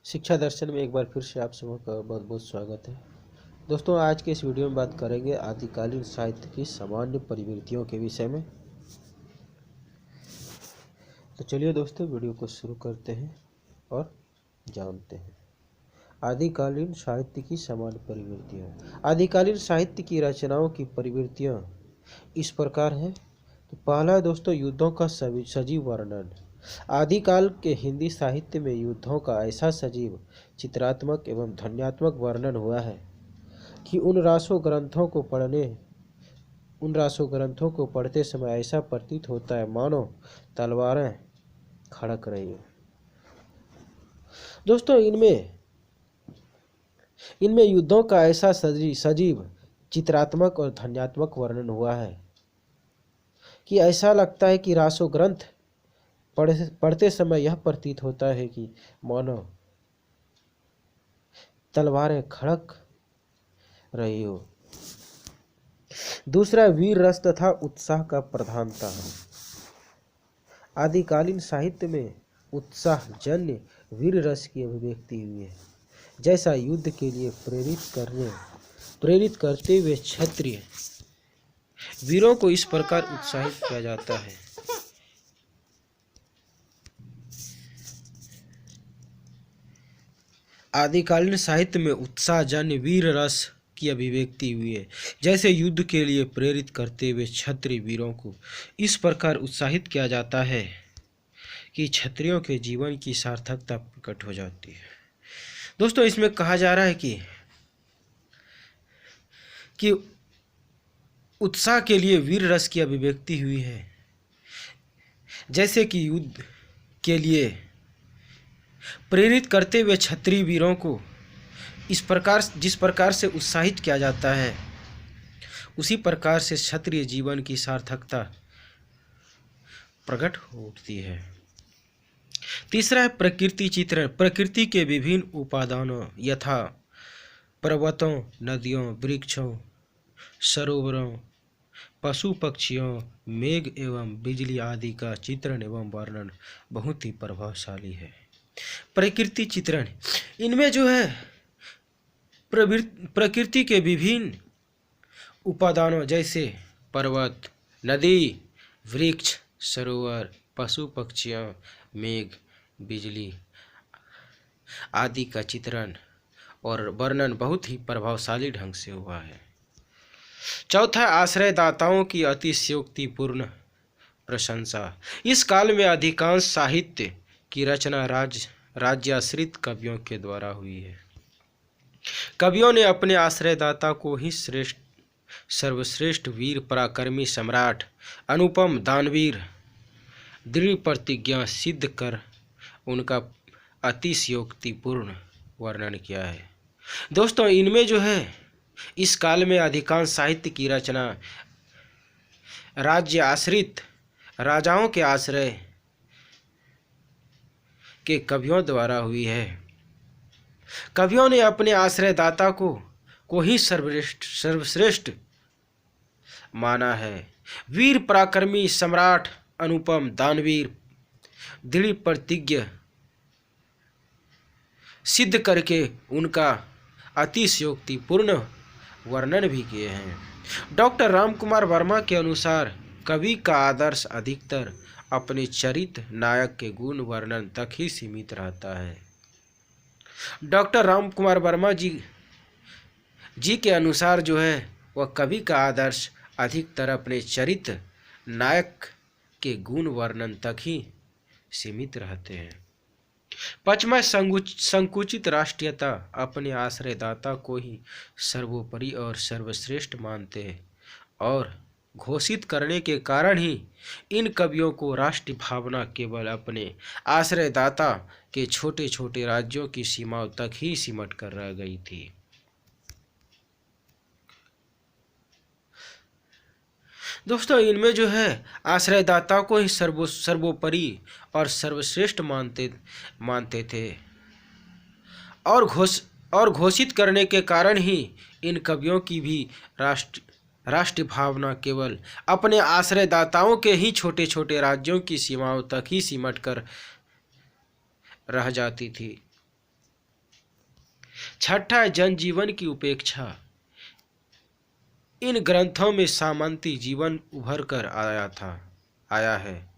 शिक्षा दर्शन में एक बार फिर से आप सबों का बहुत बहुत स्वागत है। दोस्तों, आज के इस वीडियो में बात करेंगे आदिकालीन साहित्य की सामान्य प्रवृत्तियों के विषय में। तो चलिए दोस्तों, वीडियो को शुरू करते हैं और जानते हैं आदिकालीन साहित्य की सामान्य प्रवृत्तियाँ। आदिकालीन साहित्य की रचनाओं की प्रवृत्तियाँ इस प्रकार हैं। तो पहला है दोस्तों, युद्धों का सजीव वर्णन। आदिकाल के हिंदी साहित्य में युद्धों का ऐसा सजीव, चित्रात्मक एवं ध्वन्यात्मक वर्णन हुआ है कि उन रासों ग्रंथों को पढ़ते समय ऐसा प्रतीत होता है मानो तलवारें खड़क रही हो। दोस्तों, इनमें युद्धों का ऐसा सजीव, चित्रात्मक और ध्वन्यात्मक वर्णन हुआ है कि ऐसा लगता है कि रासो ग्रंथ पढ़ते समय यह प्रतीत होता है कि मानो तलवारें खड़क रही हो। दूसरा, वीर रस तथा उत्साह का प्रधानता है। आदिकालीन साहित्य में उत्साहजन्य वीर रस की अभिव्यक्ति हुई है, जैसा युद्ध के लिए प्रेरित करते हुए क्षत्रिय वीरों को इस प्रकार उत्साहित किया जाता है। आदिकालीन साहित्य में उत्साहजन्य वीर रस की अभिव्यक्ति हुई है, जैसे युद्ध के लिए प्रेरित करते हुए क्षत्रिय वीरों को इस प्रकार उत्साहित किया जाता है कि क्षत्रियों के जीवन की सार्थकता प्रकट हो जाती है। दोस्तों, इसमें कहा जा रहा है कि उत्साह के लिए वीर रस की अभिव्यक्ति हुई है, जैसे कि युद्ध के लिए प्रेरित करते हुए क्षत्रिय वीरों को जिस प्रकार से उत्साहित किया जाता है, उसी प्रकार से क्षत्रिय जीवन की सार्थकता प्रकट होती है। तीसरा है प्रकृति चित्रण। प्रकृति के विभिन्न उपादानों यथा पर्वतों, नदियों, वृक्षों, सरोवरों, पशु पक्षियों, मेघ एवं बिजली आदि का चित्रण एवं वर्णन बहुत ही प्रभावशाली है। प्रकृति चित्रण, इनमें जो है प्रकृति के विभिन्न उपादानों जैसे पर्वत, नदी, वृक्ष, सरोवर, पशु पक्षियाँ, मेघ, बिजली आदि का चित्रण और वर्णन बहुत ही प्रभावशाली ढंग से हुआ है। चौथा, आश्रयदाताओं की अतिशयोक्तिपूर्ण प्रशंसा। इस काल में अधिकांश साहित्य की रचना राज्याश्रित कवियों के द्वारा हुई है। कवियों ने अपने आश्रयदाता को ही सर्वश्रेष्ठ वीर, पराक्रमी सम्राट, अनुपम दानवीर, दृढ़ प्रतिज्ञा सिद्ध कर उनका अतिशयोक्तिपूर्ण वर्णन किया है। दोस्तों, इनमें जो है इस काल में अधिकांश साहित्य की रचना राज्य आश्रित राजाओं के आश्रय के कवियों द्वारा हुई है। कवियों ने अपने आश्रयदाता को ही सर्वश्रेष्ठ माना है। वीर, पराक्रमी सम्राट, अनुपम दानवीर, दृढ़ प्रतिज्ञ सिद्ध करके उनका अतिशयोक्तिपूर्ण वर्णन भी किए हैं। डॉक्टर रामकुमार वर्मा के अनुसार कवि का आदर्श अधिकतर अपने चरित्र नायक के गुण वर्णन तक ही सीमित रहता है। डॉक्टर रामकुमार वर्मा जी के अनुसार जो है वह कवि का आदर्श अधिकतर अपने चरित्र नायक के गुण वर्णन तक ही सीमित रहते हैं। पांचवा, संकुचित राष्ट्रीयता। अपने आश्रयदाता को ही सर्वोपरि और सर्वश्रेष्ठ मानते हैं और घोषित करने के कारण ही इन कवियों को राष्ट्रीय भावना केवल अपने आश्रयदाता के छोटे छोटे राज्यों की सीमाओं तक ही सिमट कर रह गई थी। दोस्तों, इनमें जो है आश्रयदाता को ही सर्वोपरि और सर्वश्रेष्ठ मानते थे और घोषित करने के कारण ही इन कवियों की भी राष्ट्रीय भावना केवल अपने आश्रयदाताओं के ही छोटे छोटे राज्यों की सीमाओं तक ही सिमट कर रह जाती थी। छठा है जनजीवन की उपेक्षा। इन ग्रंथों में सामंती जीवन उभर कर आया है।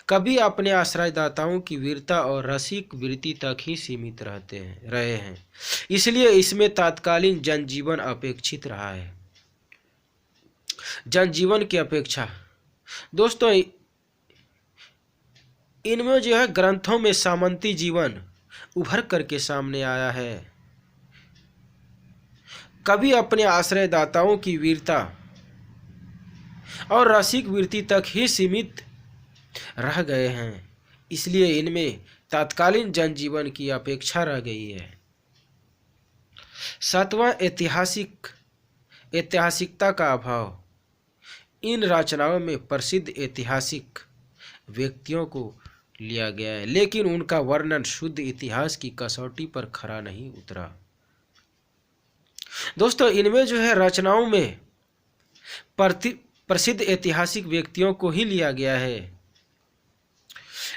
कभी अपने आश्रयदाताओं की वीरता और रसिक वृत्ति तक ही सीमित रहे हैं, इसलिए इसमें तत्कालीन जनजीवन अपेक्षित रहा है। जनजीवन की अपेक्षा दोस्तों, इनमें जो है ग्रंथों में सामंती जीवन उभर करके सामने आया है। कभी अपने आश्रयदाताओं की वीरता और रसिक वृत्ति तक ही सीमित रह गए हैं, इसलिए इनमें तत्कालीन जनजीवन की अपेक्षा रह गई है। सातवां ऐतिहासिकता का अभाव। इन रचनाओं में प्रसिद्ध ऐतिहासिक व्यक्तियों को लिया गया है, लेकिन उनका वर्णन शुद्ध इतिहास की कसौटी पर खरा नहीं उतरा। दोस्तों, इनमें जो है रचनाओं में प्रसिद्ध ऐतिहासिक व्यक्तियों को ही लिया गया है,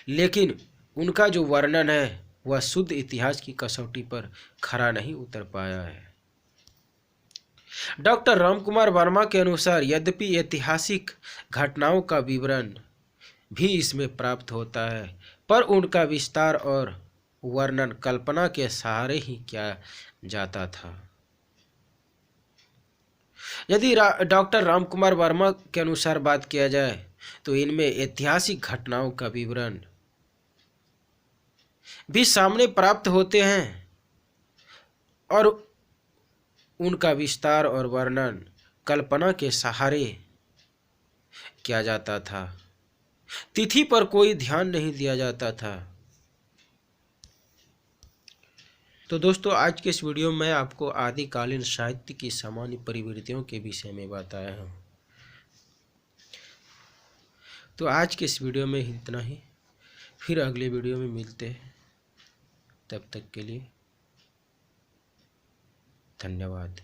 लेकिन उनका जो वर्णन है वह शुद्ध इतिहास की कसौटी पर खरा नहीं उतर पाया है। डॉक्टर रामकुमार वर्मा के अनुसार यद्यपि ऐतिहासिक घटनाओं का विवरण भी इसमें प्राप्त होता है, पर उनका विस्तार और वर्णन कल्पना के सहारे ही किया जाता था। यदि डॉक्टर रामकुमार वर्मा के अनुसार बात किया जाए तो इनमें ऐतिहासिक घटनाओं का विवरण भी सामने प्राप्त होते हैं और उनका विस्तार और वर्णन कल्पना के सहारे किया जाता था। तिथि पर कोई ध्यान नहीं दिया जाता था। तो दोस्तों, आज के इस वीडियो में आपको आदिकालीन साहित्य की सामान्य प्रवृत्तियों के विषय में बताया हूँ। तो आज के इस वीडियो में इतना ही, फिर अगले वीडियो में मिलते हैं। तब तक के लिए धन्यवाद।